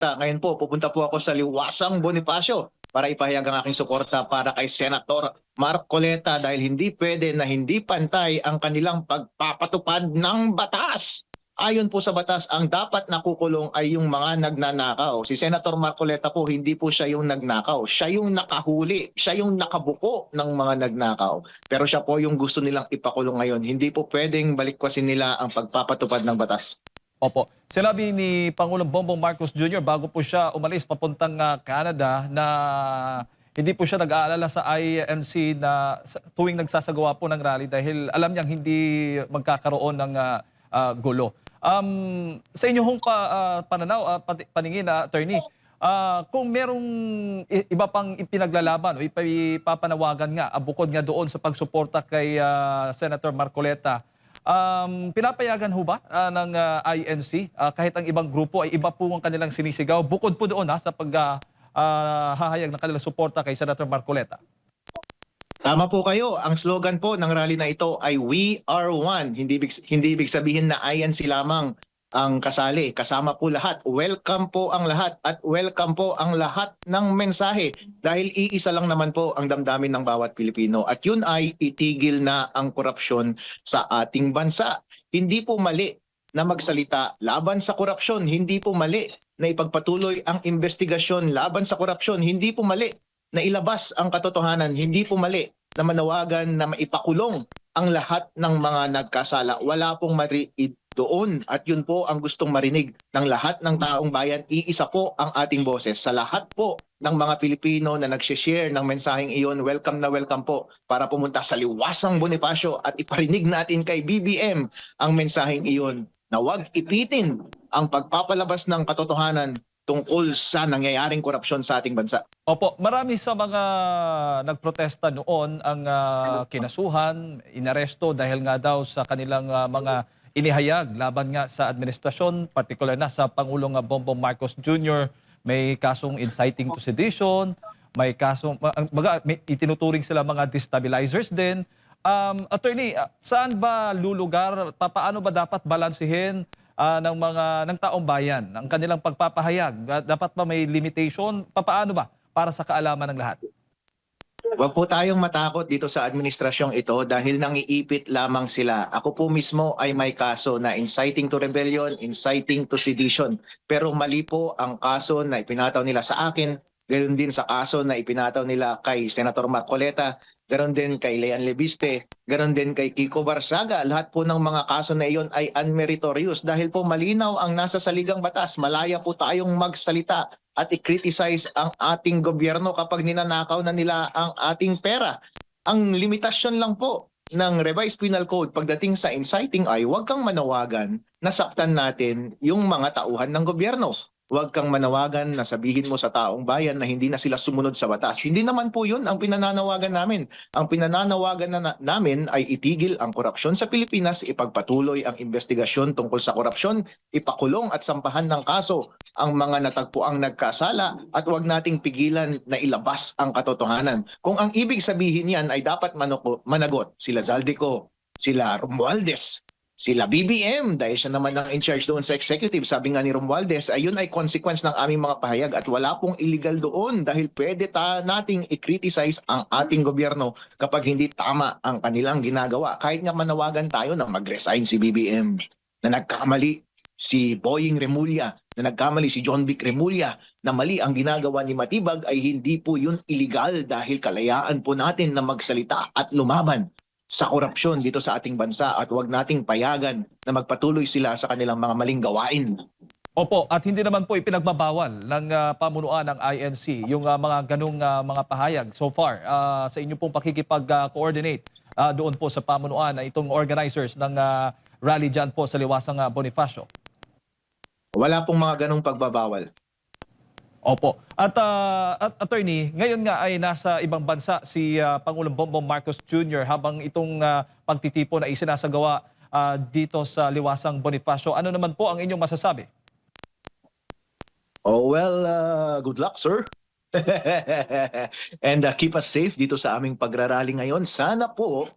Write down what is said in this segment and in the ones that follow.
Ngayon po, pupunta po ako sa Liwasang Bonifacio para ipahayag ang aking suporta para kay Senator Marcoleta dahil hindi pwede na hindi pantay ang kanilang pagpapatupad ng batas. Ayon po sa batas, ang dapat nakukulong ay yung mga nagnanakaw. Si Senator Marcoleta po, hindi po siya yung nagnakaw. Siya yung nakahuli. Siya yung nakabuko ng mga nagnakaw. Pero siya po yung gusto nilang ipakulong ngayon. Hindi po pwedeng balikwasin nila ang pagpapatupad ng batas. Opo. Sinabi ni Pangulong Bongbong Marcos Jr. bago po siya umalis papuntang Canada na hindi po siya nag-aalala sa INC na tuwing nagsasagawa po ng rally dahil alam niyang hindi magkakaroon ng gulo. Sa inyong pananaw, paningin na attorney, kung merong iba pang ipinaglalaban o ipapanawagan nga, bukod nga doon sa pagsuporta kay Senator Marcoleta, pinapayagan ho ba ng INC kahit ang ibang grupo ay iba po ang kanilang sinisigaw bukod po doon sa paghahayag ng kanilang suporta kay Senator Marcoleta? Tama po kayo. Ang slogan po ng rally na ito ay We Are One. Hindi ibig sabihin na INC lamang ang kasali. Kasama po lahat. Welcome po ang lahat at welcome po ang lahat ng mensahe dahil iisa lang naman po ang damdamin ng bawat Pilipino at yun ay itigil na ang korupsyon sa ating bansa. Hindi po mali na magsalita laban sa korupsyon. Hindi po mali na ipagpatuloy ang investigasyon laban sa korupsyon. Hindi po mali na ilabas ang katotohanan. Hindi po mali na manawagan na maipakulong ang lahat ng mga nagkasala. Wala pong mali doon at yun po ang gustong marinig ng lahat ng taong bayan. Iisa po ang ating boses. Sa lahat po ng mga Pilipino na nagsishare ng mensaheng iyon, welcome na welcome po para pumunta sa Liwasang Bonifacio at iparinig natin kay BBM ang mensaheng iyon na huwag ipitin ang pagpapalabas ng katotohanan tungkol sa nangyayaring korupsyon sa ating bansa. Opo, marami sa mga nagprotesta noon ang kinasuhan, inaresto dahil nga daw sa kanilang mga inihayag laban nga sa administrasyon, particular na sa Pangulong Bongbong Marcos Jr. May kasong inciting to sedition, may kasong, may itinuturing sila mga destabilizers din. Attorney, saan ba lulugar? Paano ba dapat balansehin ng taong bayan ang kanilang pagpapahayag? Dapat ba may limitation? Paano ba para sa kaalaman ng lahat? Huwag po tayong matakot dito sa administrasyong ito dahil nangiipit lamang sila. Ako po mismo ay may kaso na inciting to rebellion, inciting to sedition. Pero mali po ang kaso na ipinataw nila sa akin, ganoon din sa kaso na ipinataw nila kay Senator Marcoleta, ganoon din kay Leon Lebiste, ganoon din kay Kiko Barsaga. Lahat po ng mga kaso na iyon ay unmeritorious dahil po malinaw ang nasa saligang batas. Malaya po tayong magsalita at i-criticize ang ating gobyerno kapag ninanakaw na nila ang ating pera. Ang limitasyon lang po ng Revised Penal Code pagdating sa inciting ay huwag kang manawagan na saktan natin yung mga tauhan ng gobyerno. Huwag kang manawagan na sabihin mo sa taong bayan na hindi na sila sumunod sa batas. Hindi naman po yun ang pinananawagan namin. Ang pinananawagan namin ay itigil ang korupsyon sa Pilipinas, ipagpatuloy ang investigasyon tungkol sa korupsyon, ipakulong at sampahan ng kaso ang mga natagpuang nagkasala at huwag nating pigilan na ilabas ang katotohanan. Kung ang ibig sabihin yan ay dapat managot sila Zaldico, sila Romualdez, sila BBM dahil siya naman ang in charge doon sa executive. Sabi nga ni Romualdez, ayun ay consequence ng aming mga pahayag at wala pong illegal doon dahil pwede nating i-criticize ang ating gobyerno kapag hindi tama ang kanilang ginagawa. Kahit nga manawagan tayo na mag-resign si BBM, na nagkamali si Boying Remulla, na nagkamali si John Vic Remulla, na mali ang ginagawa ni Matibag ay hindi po yun illegal dahil kalayaan po natin na magsalita at lumaban sa korupsyon dito sa ating bansa at huwag nating payagan na magpatuloy sila sa kanilang mga maling gawain. Opo, at hindi naman po ipinagbabawal ng pamunuan ng INC yung mga ganung mga pahayag so far sa inyo pong pakikipag-coordinate doon po sa pamunuan na itong organizers ng rally dyan po sa Liwasang Bonifacio. Wala pong mga ganung pagbabawal. Opo. At attorney, ngayon nga ay nasa ibang bansa si Pangulong Bongbong Marcos Jr. habang itong pagtitipon ay isinasagawa dito sa Liwasang Bonifacio. Ano naman po ang inyong masasabi? Oh well, good luck sir. And keep us safe dito sa aming pagrarally ngayon. Sana po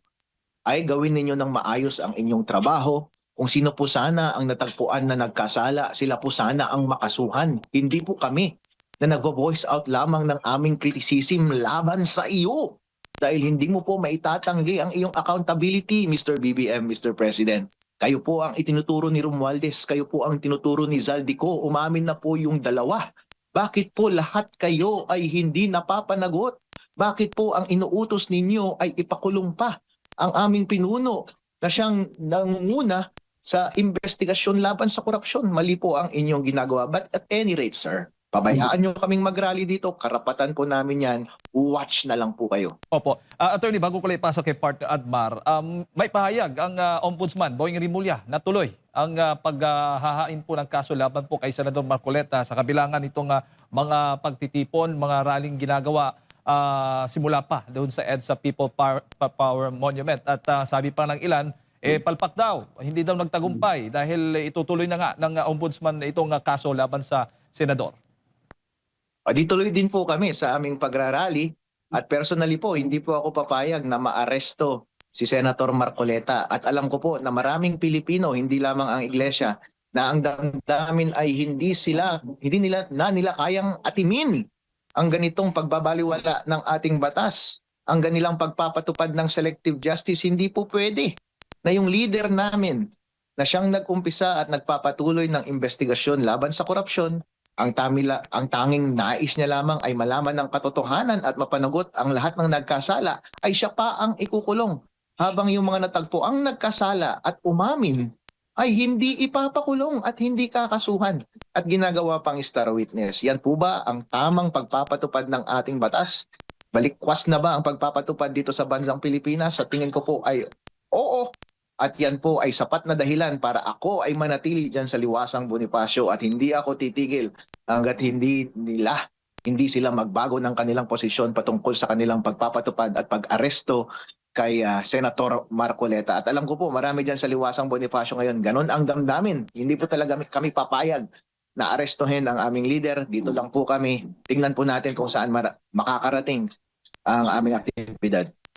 ay gawin ninyo ng maayos ang inyong trabaho Kung sino po sana ang natagpuan na nagkasala, sila po sana ang makasuhan. Hindi po kami na nag-voice out lamang ng aming criticism laban sa iyo. Dahil hindi mo po maitatanggi ang iyong accountability, Mr. BBM, Mr. President. Kayo po ang itinuturo ni Romualdez, kayo po ang tinuturo ni Zaldico, umamin na po yung dalawa. Bakit po lahat kayo ay hindi napapanagot? Bakit po ang inuutos ninyo ay ipakulong pa ang aming pinuno na siyang nangunguna sa investigasyon laban sa korupsyon? Mali po ang inyong ginagawa. But at any rate, sir, pabayaan nyo kaming mag-rally dito. Karapatan po namin yan. Watch na lang po kayo. Opo. Attorney, bago ko lang ipasok kay Partner Admar, may pahayag ang Ombudsman, Boying Rimulya, na tuloy ang paghahain po ng kaso laban po kay Senador Marcoleta sa kabilangan nitong mga pagtitipon, mga rallying ginagawa simula pa doon sa EDSA People Power Monument. At sabi pa ng ilan, palpak daw, hindi daw nagtagumpay dahil itutuloy na nga ng Ombudsman itong kaso laban sa Senador. Di tuloy din po kami sa aming pagrarally at personally po, hindi po ako papayag na maaresto si Senator Marcoleta. At alam ko po na maraming Pilipino, hindi lamang ang iglesia, na ang damdamin ay hindi nila kayang atimin ang ganitong pagbabaliwala ng ating batas, ang ganilang pagpapatupad ng selective justice. Hindi po pwede na yung leader namin na siyang nag-umpisa at nagpapatuloy ng investigasyon laban sa korupsyon, ang tanging nais niya lamang ay malaman ng katotohanan at mapanagot ang lahat ng nagkasala, ay siya pa ang ikukulong. Habang yung mga natagpo ang nagkasala at umamin ay hindi ipapakulong at hindi kakasuhan at ginagawa pang star witness. Yan po ba ang tamang pagpapatupad ng ating batas? Balikwas na ba ang pagpapatupad dito sa bansang Pilipinas? Sa tingin ko po ay oo. At yan po ay sapat na dahilan para ako ay manatili dyan sa Liwasang Bonifacio at hindi ako titigil hanggat hindi sila magbago ng kanilang posisyon patungkol sa kanilang pagpapatupad at pag-aresto kay Senator Marcoleta. At alam ko po, marami dyan sa Liwasang Bonifacio ngayon, ganun ang damdamin. Hindi po talaga kami papayag na arestuhin ang aming leader. Dito lang po kami. Tingnan po natin kung saan makakarating ang aming aktibidad.